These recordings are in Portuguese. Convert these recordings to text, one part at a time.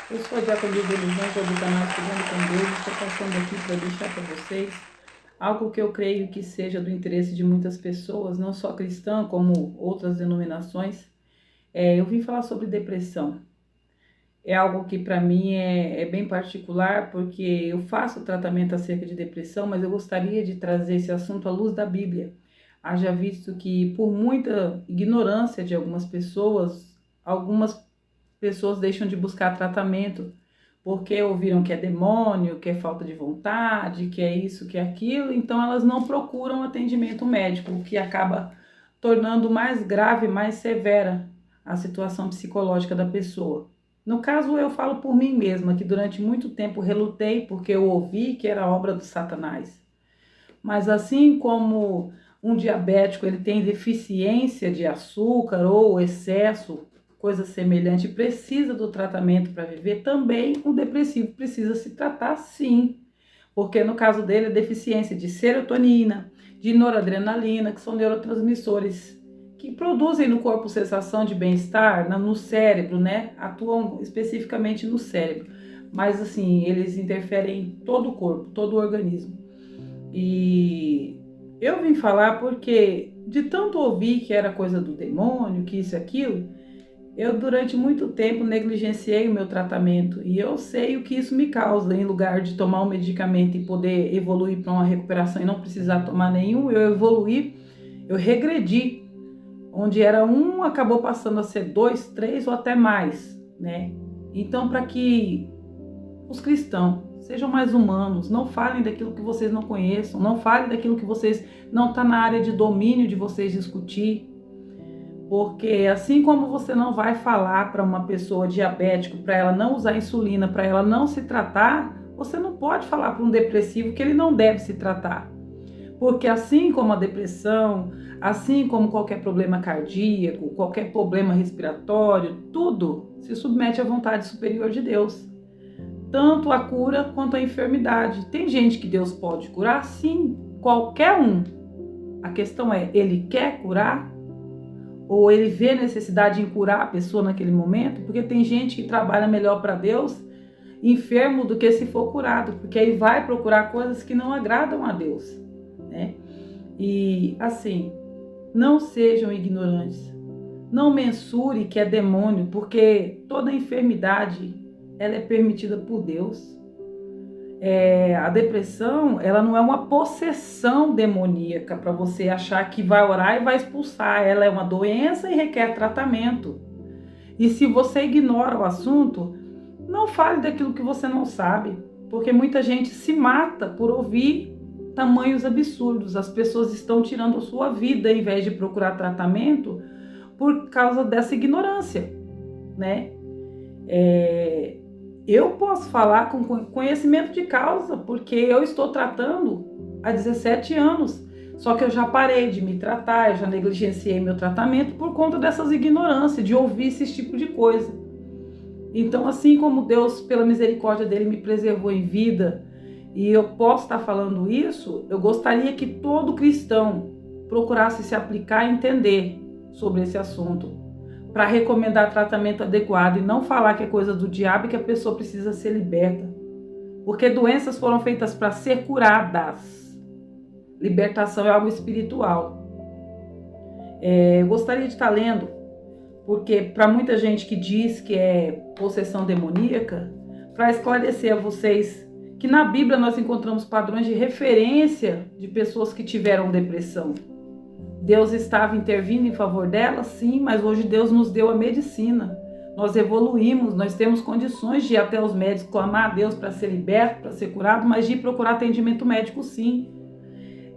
Eu sou a Diaconia de Elisângela do canal Estudando com Deus. Estou passando aqui para deixar para vocês algo que eu creio que seja do interesse de muitas pessoas, não só cristã, como outras denominações. Eu vim falar sobre depressão. É algo que para mim é bem particular, porque eu faço tratamento acerca de depressão, mas eu gostaria de trazer esse assunto à luz da Bíblia. Haja visto que, por muita ignorância de algumas pessoas deixam de buscar tratamento porque ouviram que é demônio, que é falta de vontade, que é isso, que é aquilo, então elas não procuram atendimento médico, o que acaba tornando mais grave, mais severa a situação psicológica da pessoa. No caso, eu falo por mim mesma, que durante muito tempo relutei porque eu ouvi que era obra do Satanás. Mas assim como um diabético ele tem deficiência de açúcar ou excesso, coisa semelhante, precisa do tratamento para viver, também o depressivo precisa se tratar sim. Porque no caso dele é deficiência de serotonina, de noradrenalina, que são neurotransmissores que produzem no corpo sensação de bem-estar, no cérebro, né? Atuam especificamente no cérebro. Mas assim, eles interferem em todo o corpo, todo o organismo. E eu vim falar porque, de tanto ouvir que era coisa do demônio, que isso e aquilo, eu durante muito tempo negligenciei o meu tratamento e eu sei o que isso me causa. Em lugar de tomar um medicamento e poder evoluir para uma recuperação e não precisar tomar nenhum, eu evoluí, eu regredi. Onde era um, acabou passando a ser dois, três ou até mais, né? Então, para que os cristãos sejam mais humanos, não falem daquilo que vocês não conheçam, não falem daquilo que vocês não está na área de domínio de vocês discutir, porque assim como você não vai falar para uma pessoa diabética para ela não usar insulina, para ela não se tratar, você não pode falar para um depressivo que ele não deve se tratar. Porque assim como a depressão, assim como qualquer problema cardíaco, qualquer problema respiratório, tudo se submete à vontade superior de Deus. Tanto a cura quanto a enfermidade. Tem gente que Deus pode curar? Sim, qualquer um. A questão é, ele quer curar? Ou ele vê necessidade em curar a pessoa naquele momento? Porque tem gente que trabalha melhor para Deus enfermo do que se for curado, porque aí vai procurar coisas que não agradam a Deus, né? E assim, não sejam ignorantes. Não mensure que é demônio, porque toda enfermidade ela é permitida por Deus. A depressão, ela não é uma possessão demoníaca para você achar que vai orar e vai expulsar. Ela é uma doença e requer tratamento. E se você ignora o assunto, não fale daquilo que você não sabe, porque muita gente se mata por ouvir tamanhos absurdos. As pessoas estão tirando a sua vida em vez de procurar tratamento por causa dessa ignorância, né? Eu posso falar com conhecimento de causa, porque eu estou tratando há 17 anos. Só que eu já parei de me tratar, eu já negligenciei meu tratamento por conta dessas ignorâncias, de ouvir esse tipo de coisa. Então, assim como Deus, pela misericórdia dele, me preservou em vida, e eu posso estar falando isso, eu gostaria que todo cristão procurasse se aplicar e entender sobre esse assunto, para recomendar tratamento adequado e não falar que é coisa do diabo e que a pessoa precisa ser liberta. Porque doenças foram feitas para ser curadas. Libertação é algo espiritual. Eu gostaria de estar lendo, porque para muita gente que diz que é possessão demoníaca, para esclarecer a vocês que na Bíblia nós encontramos padrões de referência de pessoas que tiveram depressão. Deus estava intervindo em favor dela, sim, mas hoje Deus nos deu a medicina. Nós evoluímos, nós temos condições de ir até os médicos, clamar a Deus para ser liberto, para ser curado, mas de ir procurar atendimento médico, sim.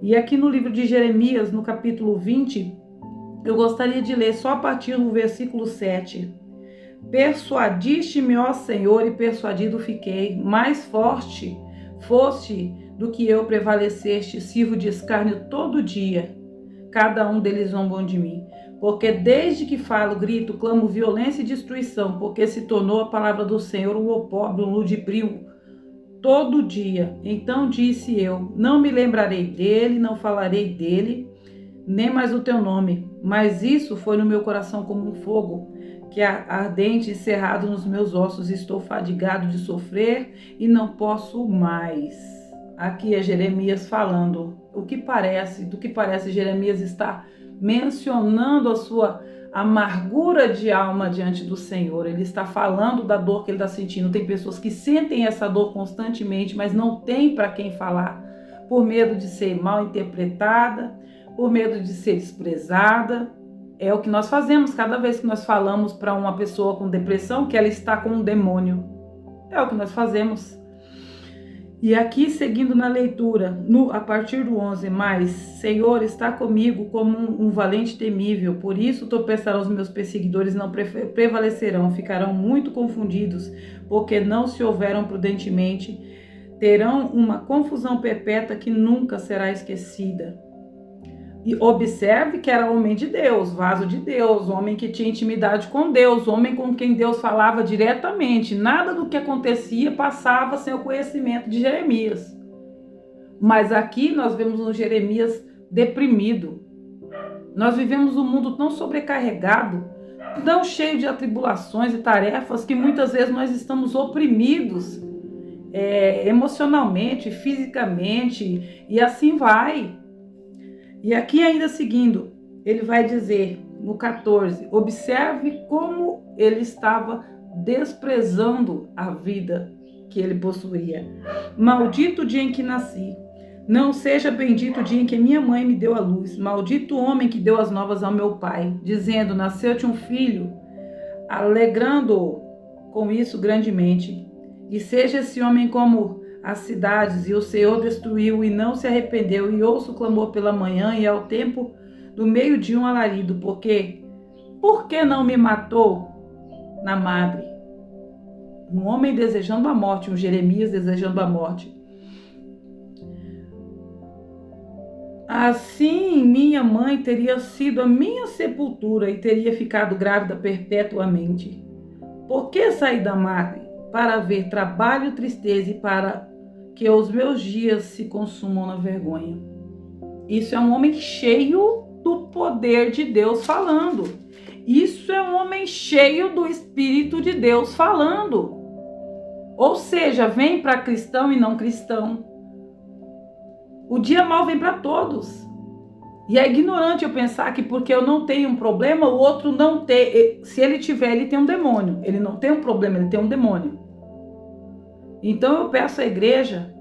E aqui no livro de Jeremias, no capítulo 20, eu gostaria de ler só a partir do versículo 7. Persuadiste-me, ó Senhor, e persuadido fiquei. Mais forte foste do que eu prevaleceste, sirvo de escárnio todo dia. Cada um deles zombam de mim. Porque desde que falo, grito, clamo violência e destruição, porque se tornou a palavra do Senhor um opróbrio, um ludibrio, todo dia. Então disse eu, não me lembrarei dele, não falarei dele, nem mais o teu nome. Mas isso foi no meu coração como um fogo, que ardente e cerrado nos meus ossos, estou fadigado de sofrer e não posso mais. Aqui é Jeremias falando. Do que parece, Jeremias está mencionando a sua amargura de alma diante do Senhor. Ele está falando da dor que ele está sentindo. Tem pessoas que sentem essa dor constantemente, mas não tem para quem falar, por medo de ser mal interpretada, por medo de ser desprezada. É o que nós fazemos cada vez que nós falamos para uma pessoa com depressão que ela está com um demônio. É o que nós fazemos. E aqui, seguindo na leitura, a partir do 11, mas Senhor está comigo como um valente temível, por isso tropeçarão os meus perseguidores, não prevalecerão, ficarão muito confundidos, porque não se houveram prudentemente, terão uma confusão perpétua que nunca será esquecida. E observe que era homem de Deus, vaso de Deus, homem que tinha intimidade com Deus, homem com quem Deus falava diretamente. Nada do que acontecia passava sem o conhecimento de Jeremias. Mas aqui nós vemos um Jeremias deprimido. Nós vivemos um mundo tão sobrecarregado, tão cheio de atribulações e tarefas, que muitas vezes nós estamos oprimidos emocionalmente, fisicamente, e assim vai. E aqui ainda seguindo, ele vai dizer no 14, observe como ele estava desprezando a vida que ele possuía. Maldito o dia em que nasci, não seja bendito o dia em que minha mãe me deu à luz, maldito o homem que deu as novas ao meu pai, dizendo, nasceu-te um filho, alegrando-o com isso grandemente. E seja esse homem como as cidades, e o Senhor destruiu e não se arrependeu, e ouço o clamor pela manhã, e ao tempo do meio-dia um alarido, por que não me matou na madre? Um homem desejando a morte, um Jeremias desejando a morte. Assim minha mãe teria sido a minha sepultura e teria ficado grávida perpetuamente. Por que saí da madre? Para ver trabalho e tristeza e para que os meus dias se consumam na vergonha. Isso é um homem cheio do poder de Deus falando. Isso é um homem cheio do Espírito de Deus falando. Ou seja, vem para cristão e não cristão. O dia mal vem para todos. E é ignorante eu pensar que porque eu não tenho um problema, o outro não tem. Se ele tiver, ele tem um demônio. Ele não tem um problema, ele tem um demônio. Então eu peço à igreja,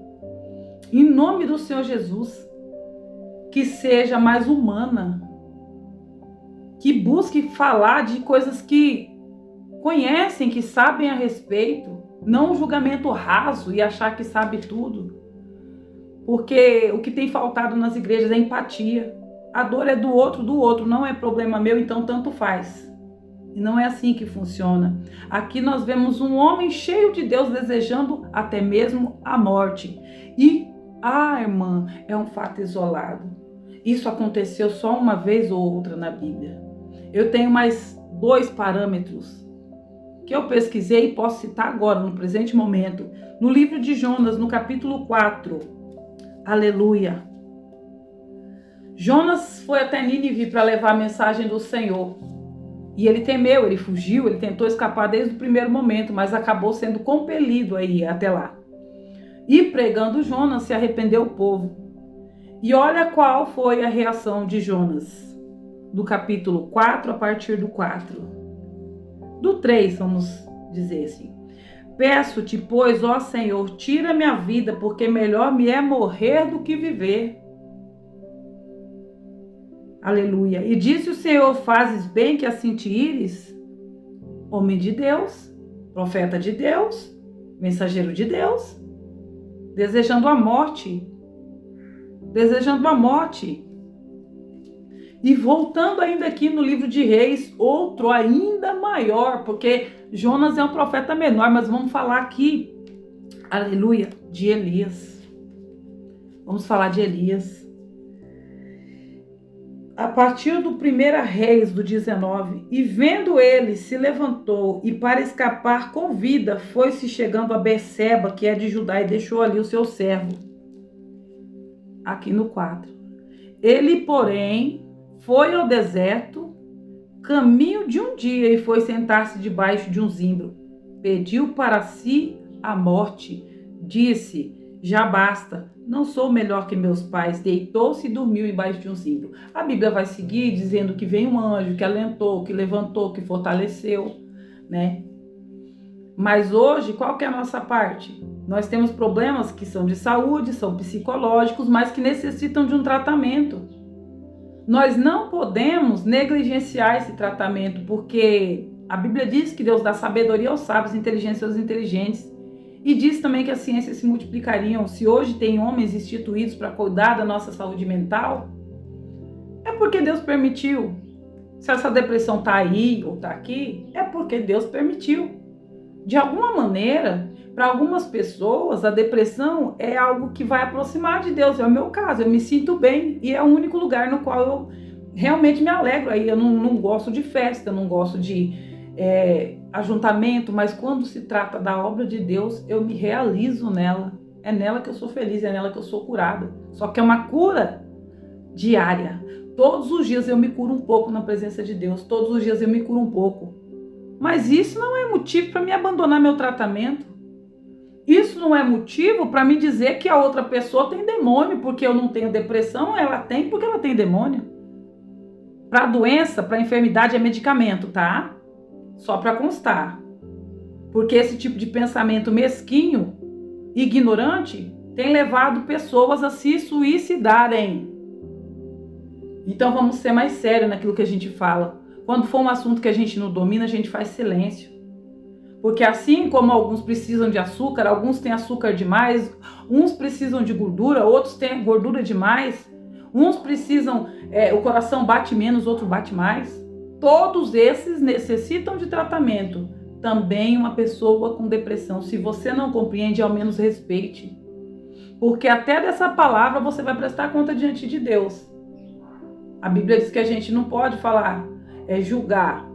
em nome do Senhor Jesus, que seja mais humana, que busque falar de coisas que conhecem, que sabem a respeito, não um julgamento raso e achar que sabe tudo. Porque o que tem faltado nas igrejas é empatia. A dor é do outro, não é problema meu, então tanto faz. E não é assim que funciona. Aqui nós vemos um homem cheio de Deus desejando até mesmo a morte. E, irmã, é um fato isolado. Isso aconteceu só uma vez ou outra na Bíblia. Eu tenho mais 2 parâmetros que eu pesquisei e posso citar agora, no presente momento. No livro de Jonas, no capítulo 4. Aleluia. Jonas foi até Nínive para levar a mensagem do Senhor. E ele temeu, ele fugiu, ele tentou escapar desde o primeiro momento, mas acabou sendo compelido a ir até lá. E pregando Jonas, se arrependeu o povo. E olha qual foi a reação de Jonas. Do capítulo 4, a partir do 4. Do 3, vamos dizer assim. Peço-te, pois, ó Senhor, tira minha vida, porque melhor me é morrer do que viver. Aleluia. E disse o Senhor, fazes bem que assim te ires? Homem de Deus, profeta de Deus, mensageiro de Deus, desejando a morte. Desejando a morte. E voltando ainda aqui no livro de Reis, outro ainda maior, porque Jonas é um profeta menor, mas vamos falar aqui, aleluia, de Elias. Vamos falar de Elias. A partir do 1 Reis, do 19, e vendo ele, se levantou, e para escapar com vida, foi-se chegando a Berseba, que é de Judá, e deixou ali o seu servo. Aqui no 4. Ele, porém, foi ao deserto, caminho de um dia e foi sentar-se debaixo de um zimbro. Pediu para si a morte. Disse: já basta, não sou melhor que meus pais. Deitou-se e dormiu embaixo de um zimbro. A Bíblia vai seguir dizendo que veio um anjo, que alentou, que levantou, que fortaleceu, né? Mas hoje, qual que é a nossa parte? Nós temos problemas que são de saúde, são psicológicos, mas que necessitam de um tratamento. Nós não podemos negligenciar esse tratamento, porque a Bíblia diz que Deus dá sabedoria aos sábios, inteligência aos inteligentes. E diz também que as ciências se multiplicariam. Se hoje tem homens instituídos para cuidar da nossa saúde mental, é porque Deus permitiu. Se essa depressão está aí ou está aqui, é porque Deus permitiu. De alguma maneira, para algumas pessoas, a depressão é algo que vai aproximar de Deus. É o meu caso, eu me sinto bem e é o único lugar no qual eu realmente me alegro. Aí eu não gosto de festa, eu não gosto de ajuntamento, mas quando se trata da obra de Deus, eu me realizo nela. É nela que eu sou feliz, é nela que eu sou curada. Só que é uma cura diária. Todos os dias eu me curo um pouco na presença de Deus, todos os dias eu me curo um pouco. Mas isso não é motivo para me abandonar meu tratamento. Isso não é motivo para me dizer que a outra pessoa tem demônio, porque eu não tenho depressão, ela tem porque ela tem demônio. Para doença, para enfermidade é medicamento, tá? Só para constar. Porque esse tipo de pensamento mesquinho, ignorante, tem levado pessoas a se suicidarem. Então vamos ser mais sérios naquilo que a gente fala. Quando for um assunto que a gente não domina, a gente faz silêncio. Porque assim como alguns precisam de açúcar, alguns têm açúcar demais, uns precisam de gordura, outros têm gordura demais, uns precisam, o coração bate menos, outro bate mais. Todos esses necessitam de tratamento. Também uma pessoa com depressão. Se você não compreende, ao menos respeite. Porque até dessa palavra você vai prestar conta diante de Deus. A Bíblia diz que a gente não pode falar, julgar,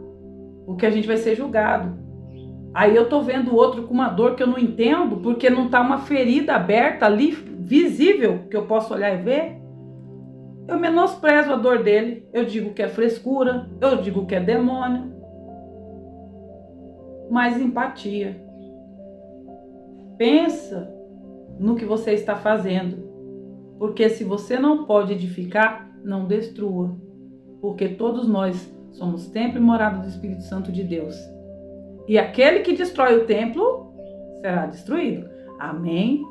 porque a gente vai ser julgado. Aí eu tô vendo o outro com uma dor que eu não entendo, porque não tá uma ferida aberta ali, visível, que eu posso olhar e ver. Eu menosprezo a dor dele, eu digo que é frescura, eu digo que é demônio. Mas empatia. Pensa no que você está fazendo, porque se você não pode edificar, não destrua, porque todos nós somos templo e morada do Espírito Santo de Deus. E aquele que destrói o templo será destruído. Amém?